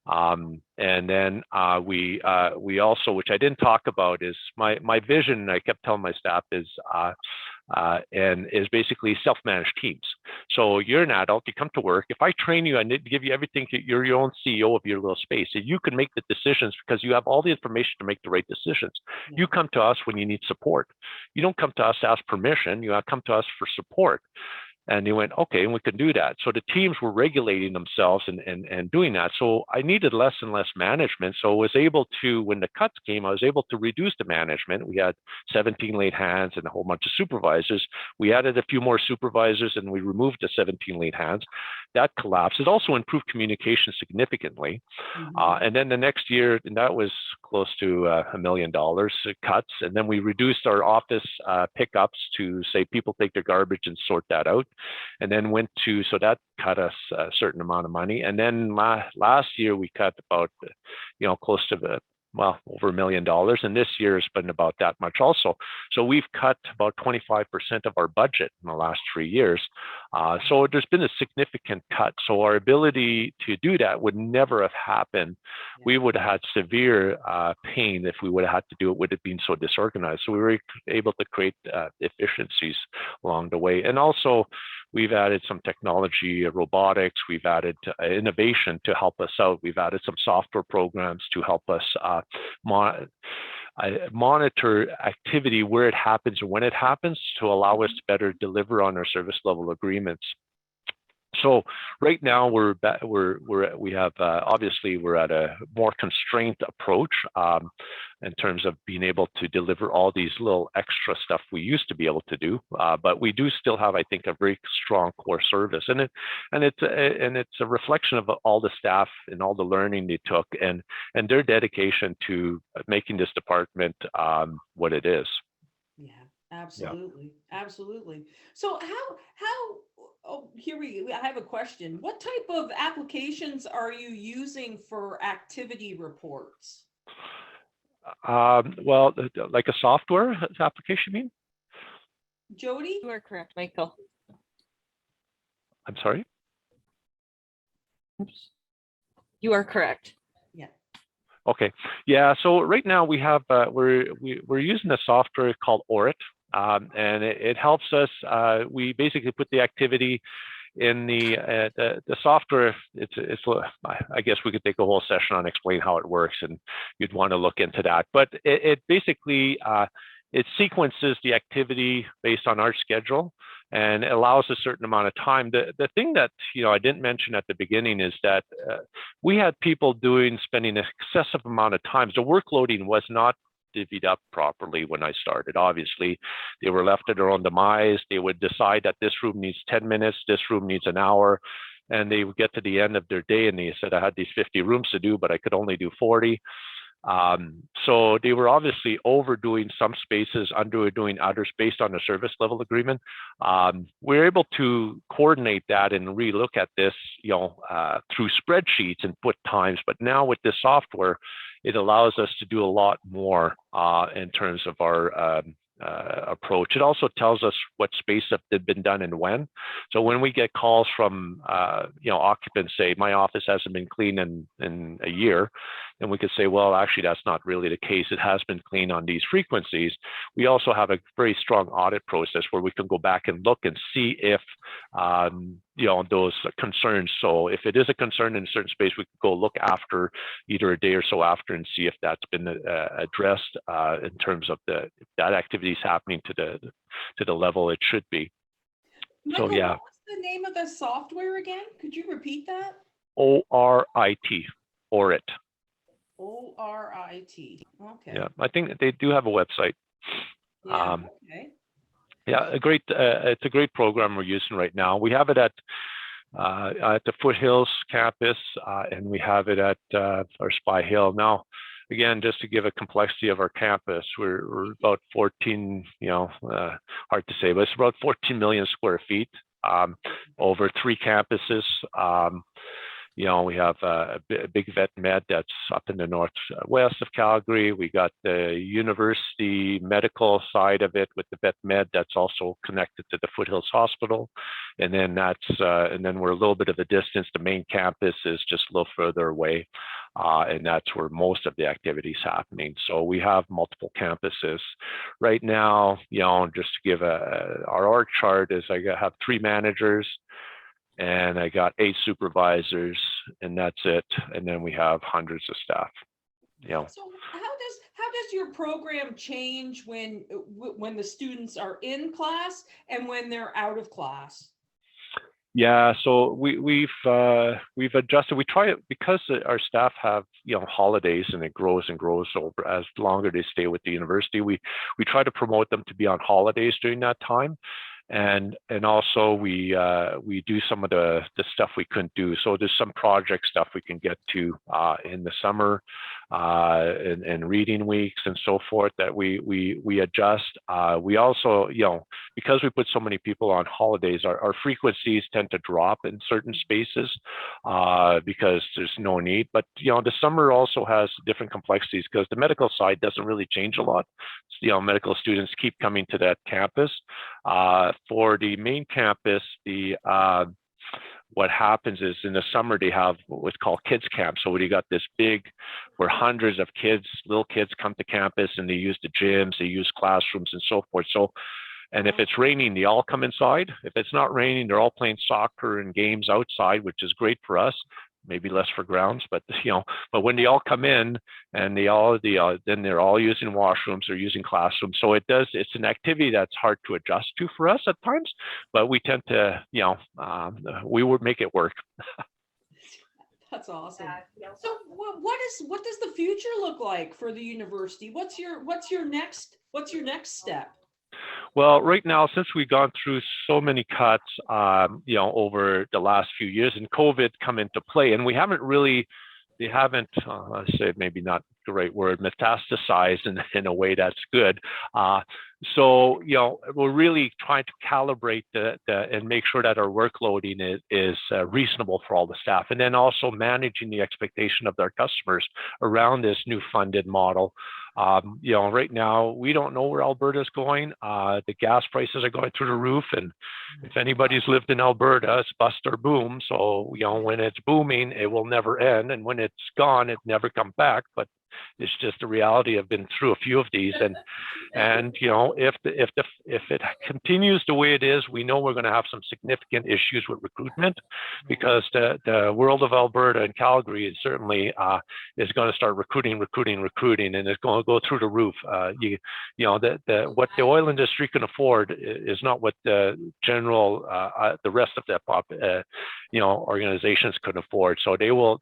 [SPEAKER 2] And then we also, which I didn't talk about, is my vision, I kept telling my staff is basically self-managed teams. So you're an adult, you come to work. If I train you, I need to give you everything. You're your own CEO of your little space. And you can make the decisions because you have all the information to make the right decisions. Yeah. You come to us when you need support. You don't come to us to ask permission. You come to us for support. And he went, okay, and we can do that. So the teams were regulating themselves and doing that. So I needed less and less management. So I was able to, when the cuts came, I was able to reduce the management. We had 17 laid hands and a whole bunch of supervisors. We added a few more supervisors and we removed the 17 laid hands. That collapsed. It also improved communication significantly. And then the next year, and that was close to $1 million cuts. And then we reduced our office pickups to say people take their garbage and sort that out. And then so that cut us a certain amount of money. And then last year we cut about, close to over $1 million. And this year has been about that much also. So we've cut about 25% of our budget in the last 3 years. So there's been a significant cut. So our ability to do that would never have happened. Yeah. We would have had severe pain if we would have had to do it with it being so disorganized. So we were able to create efficiencies along the way. And also we've added some technology, robotics, we've added innovation to help us out. We've added some software programs to help us monitor activity where it happens and when it happens to allow us to better deliver on our service level agreements. So right now we have obviously we're at a more constrained approach in terms of being able to deliver all these little extra stuff we used to be able to do, but we do still have, I think, a very strong core service, and it's a reflection of all the staff and all the learning they took and their dedication to making this department what it is.
[SPEAKER 1] Yeah,
[SPEAKER 2] Yeah.
[SPEAKER 1] absolutely. Absolutely. So oh, I have a question. What type of applications are you using for activity reports?
[SPEAKER 2] Well, like a software application, you mean?
[SPEAKER 1] Jody?
[SPEAKER 3] You are correct, Michael.
[SPEAKER 2] I'm sorry?
[SPEAKER 3] Oops. You are correct.
[SPEAKER 1] Yeah.
[SPEAKER 2] Okay. Yeah. So right now we have we're using a software called Orit, and it helps us. We basically put the activity in the software. It's I guess we could take a whole session on explain how it works, and you'd want to look into that. But it basically it sequences the activity based on our schedule and it allows a certain amount of time. The thing that I didn't mention at the beginning is that we had people spending an excessive amount of time. The workloading was not divvied up properly when I started. Obviously, they were left to their own demise. They would decide that this room needs 10 minutes, this room needs an hour, and they would get to the end of their day and they said, I had these 50 rooms to do, but I could only do 40. So they were obviously overdoing some spaces, underdoing others based on a service level agreement. We're able to coordinate that and relook at this, through spreadsheets and put times. But now with this software, it allows us to do a lot more in terms of our approach. It also tells us what space have been done and when. So when we get calls from occupants say my office hasn't been cleaned in a year, then we could say, well, actually that's not really the case. It has been cleaned on these frequencies. We also have a very strong audit process where we can go back and look and see if those concerns. So if it is a concern in a certain space, we could go look after either a day or so after and see if that's been addressed in terms of that activity is happening to the level it should be.
[SPEAKER 1] Michael,
[SPEAKER 2] so yeah.
[SPEAKER 1] What was the name of the software again? Could you repeat that?
[SPEAKER 2] ORIT, ORIT.
[SPEAKER 1] ORIT. Okay.
[SPEAKER 2] Yeah, I think they do have a website.
[SPEAKER 1] Yeah. Okay.
[SPEAKER 2] Yeah, it's a great program we're using right now. We have it at the Foothills campus, and we have it at our Spy Hill. Now, again, just to give a complexity of our campus, we're about 14, hard to say, but it's about 14 million square feet over 3 campuses. We have a big vet med that's up in the northwest of Calgary. We got the university medical side of it with the vet med that's also connected to the Foothills Hospital. And then we're a little bit of a distance. The main campus is just a little further away. And that's where most of the activity is happening. So we have multiple campuses. Right now, just to give our org chart is I have 3 managers, and I got 8 supervisors, and that's it. And then we have hundreds of staff.
[SPEAKER 1] So how does your program change when the students are in class and when they're out of class?
[SPEAKER 2] Yeah, so we've adjusted. We try it because our staff have holidays, and it grows and grows over as longer they stay with the university. We try to promote them to be on holidays during that time. And also we do some of the stuff we couldn't do. So there's some project stuff we can get to in the summer and reading weeks and so forth that we adjust. We also, because we put so many people on holidays, our frequencies tend to drop in certain spaces because there's no need. But the summer also has different complexities because the medical side doesn't really change a lot. Medical students keep coming to that campus. For the main campus, what happens is in the summer they have what's called kids camp. So you got this big, where hundreds of little kids come to campus and they use the gyms, they use classrooms and so forth. So, and if it's raining, they all come inside. If it's not raining, they're all playing soccer and games outside, which is great for us. maybe less for grounds, but but when they all come in and then they're all using washrooms or using classrooms. So it's an activity that's hard to adjust to for us at times, but we tend to, we would make it work.
[SPEAKER 1] That's awesome. So what does the future look like for the university? What's your next step?
[SPEAKER 2] Well, right now, since we've gone through so many cuts, over the last few years, and COVID come into play, and they haven't, let's say maybe not the right word, metastasized in a way that's good. So, we're really trying to calibrate and make sure that our workloading is reasonable for all the staff, and then also managing the expectation of their customers around this new funded model. Right now, we don't know where Alberta's going. The gas prices are going through the roof, and if anybody's lived in Alberta, it's bust or boom. So, when it's booming, it will never end, and when it's gone, it never comes back. But it's just a reality. I've been through a few of these, and if it continues the way it is, we know we're going to have some significant issues with recruitment, because the world of Alberta and Calgary is certainly is going to start recruiting, and it's going to go through the roof. What the oil industry can afford is not what the general the rest of the organizations can afford. So they will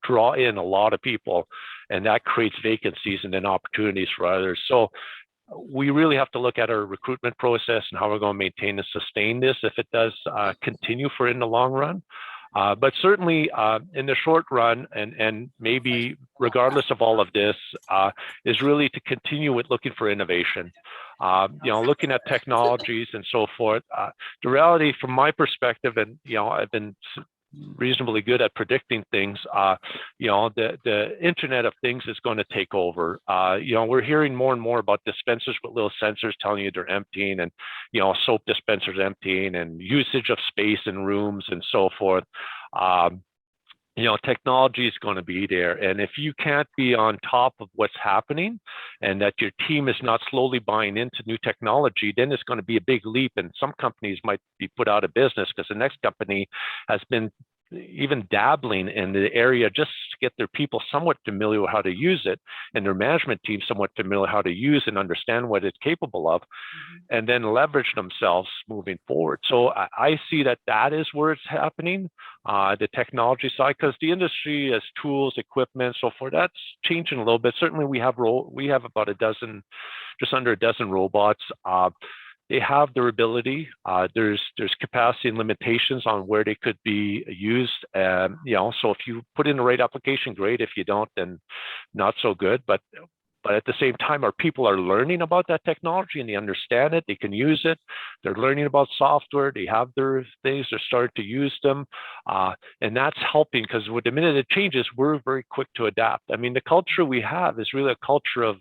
[SPEAKER 2] draw in a lot of people, and that creates vacancies and then opportunities for others. So we really have to look at our recruitment process and how we're going to maintain and sustain this if it does continue for in the long run. But certainly in the short run, and maybe regardless of all of this, is really to continue with looking for innovation. Looking at technologies and so forth. The reality from my perspective, and I've been reasonably good at predicting things, the Internet of Things is going to take over. We're hearing more and more about dispensers with little sensors telling you they're emptying, and soap dispensers emptying, and usage of space in rooms and so forth. Technology is going to be there. And if you can't be on top of what's happening, and that your team is not slowly buying into new technology, then it's going to be a big leap. And some companies might be put out of business because the next company has been even dabbling in the area just to get their people somewhat familiar with how to use it, and their management team somewhat familiar how to use and understand what it's capable of, and then leverage themselves moving forward. So I see that is where it's happening, the technology side, because the industry has tools, equipment, so forth. That's changing a little bit. Certainly we have about just under a dozen robots. They have their ability. There's capacity and limitations on where they could be used. So if you put in the right application, great. If you don't, then not so good. But at the same time, our people are learning about that technology, and they understand it. They can use it. They're learning about software. They have their things. They're starting to use them, and that's helping, because with the minute it changes, we're very quick to adapt. I mean, the culture we have is really a culture of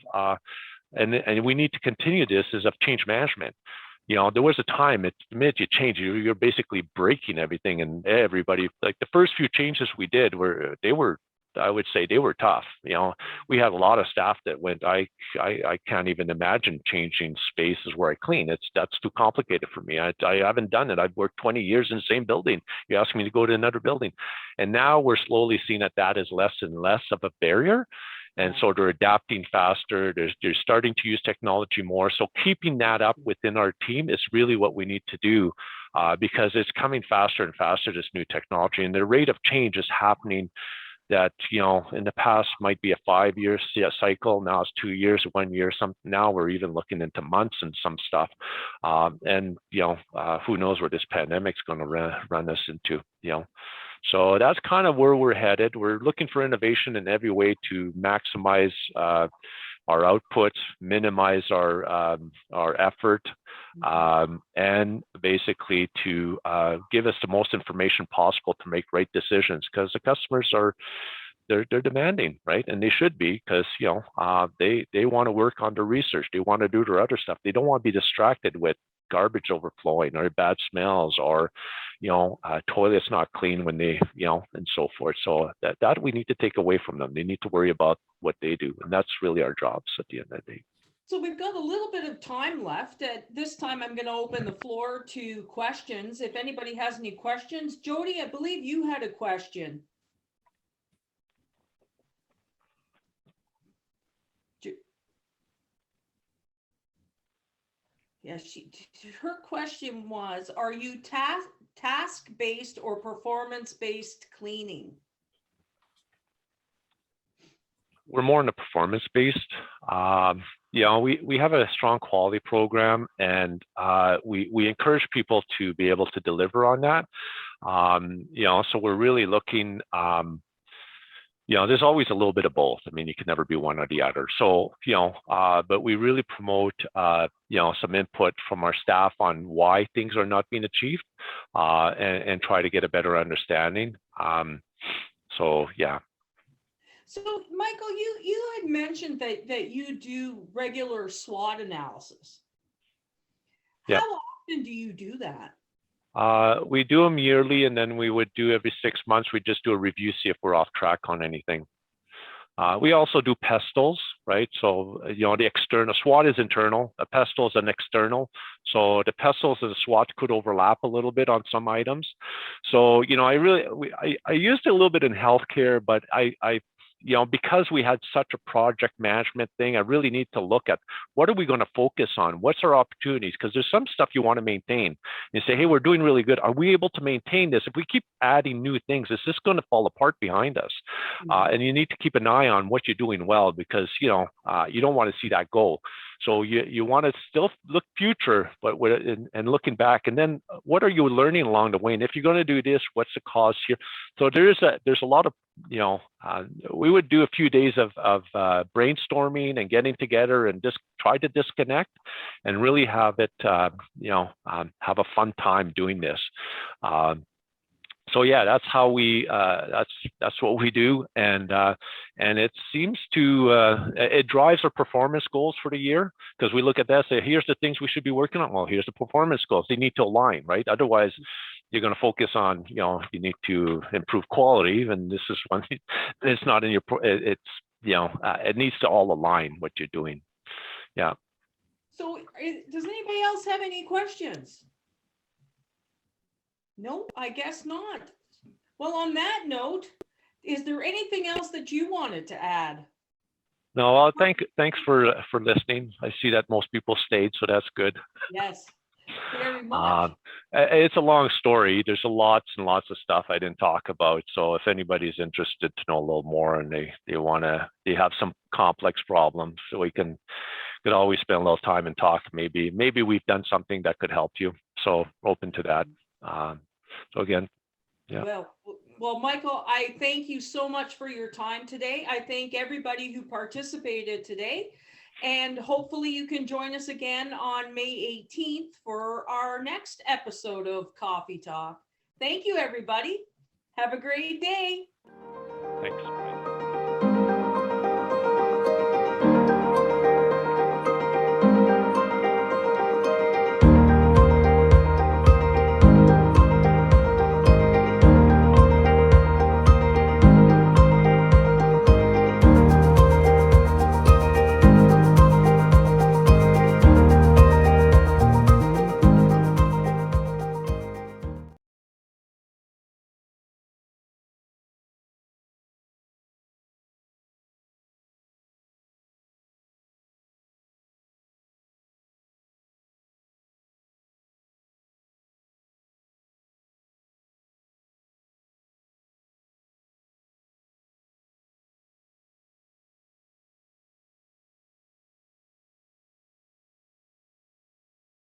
[SPEAKER 2] and we need to continue this, is of change management. There was a time, the minute you change, you're basically breaking everything and everybody. Like the first few changes we did I would say they were tough. We had a lot of staff that went, I can't even imagine changing spaces where I clean. That's too complicated for me. I haven't done it. I've worked 20 years in the same building. You ask me to go to another building. And now we're slowly seeing that is less and less of a barrier. And so they're adapting faster. They're starting to use technology more. So keeping that up within our team is really what we need to do, because it's coming faster and faster, this new technology. And the rate of change is happening that, in the past might be a 5-year cycle. Now it's 2 years, 1 year. Now we're even looking into months and some stuff. Who knows where this pandemic's going to run us into, So that's kind of where we're headed. We're looking for innovation in every way to maximize our output, minimize our effort, and basically to give us the most information possible to make right decisions, because the customers they're demanding, right? And they should be, because they want to work on their research, they want to do their other stuff. They don't want to be distracted with garbage overflowing or bad smells, or toilets not clean when they and so forth. So that we need to take away from them. They need to worry about what they do, and that's really our jobs at the end of the day.
[SPEAKER 1] So we've got a little bit of time left. At this time, I'm going to open the floor to questions. If anybody has any questions, Jody, I believe you had a question. Yes, her question was, are you task-based or performance-based cleaning?
[SPEAKER 2] We're more in a performance-based. You know, we have a strong quality program, and we encourage people to be able to deliver on that. You know, so we're really looking. You know, there's always a little bit of both. I mean, you can never be one or the other. So, you know, but we really promote, you know, some input from our staff on why things are not being achieved, and try to get a better understanding. So, yeah.
[SPEAKER 1] So, Michael, you had mentioned that you do regular SWOT analysis.
[SPEAKER 2] Yeah.
[SPEAKER 1] How often do you do that?
[SPEAKER 2] We do them yearly, and then we would do every 6 months. We just do a review, see if we're off track on anything. We also do pestles, right? So, you know, the external SWOT is internal, a pestle is an external. So the pestles and the SWOT could overlap a little bit on some items. So, you know, I used it a little bit in healthcare, but I you know, because we had such a project management thing, I really need to look at what are we going to focus on? What's our opportunities? Because there's some stuff you want to maintain. You say, hey, we're doing really good. Are we able to maintain this? If we keep adding new things, is this going to fall apart behind us? And you need to keep an eye on what you're doing well, because, you know, you don't want to see that go. So you want to still look future, but and looking back, and then what are you learning along the way? And if you're going to do this, what's the cause here? So there's a lot of, you know, we would do a few days of brainstorming and getting together and just try to disconnect and really have it, you know, have a fun time doing this. So yeah, that's how we that's what we do, and it seems to it drives our performance goals for the year, because we look at that, say, here's the things we should be working on. Well, here's the performance goals. They need to align, right? Otherwise, you're going to focus on, you know, you need to improve quality, and this is one. It's not in your. It's, you know, it needs to all align what you're doing. Yeah.
[SPEAKER 1] So, does anybody else have any questions? No, I guess not. Well, on that note, is there anything else that you wanted to add?
[SPEAKER 2] No, thanks for listening. I see that most people stayed, so that's good.
[SPEAKER 1] Yes, very much.
[SPEAKER 2] It's a long story. There's lots and lots of stuff I didn't talk about. So if anybody's interested to know a little more, and they have some complex problems, so we could always spend a little time and talk. Maybe we've done something that could help you. So open to that. So again, yeah.
[SPEAKER 1] Well, Michael, I thank you so much for your time today. I thank everybody who participated today, and hopefully you can join us again on May 18th for our next episode of Coffee Talk. Thank you, everybody. Have a great day.
[SPEAKER 2] Thanks.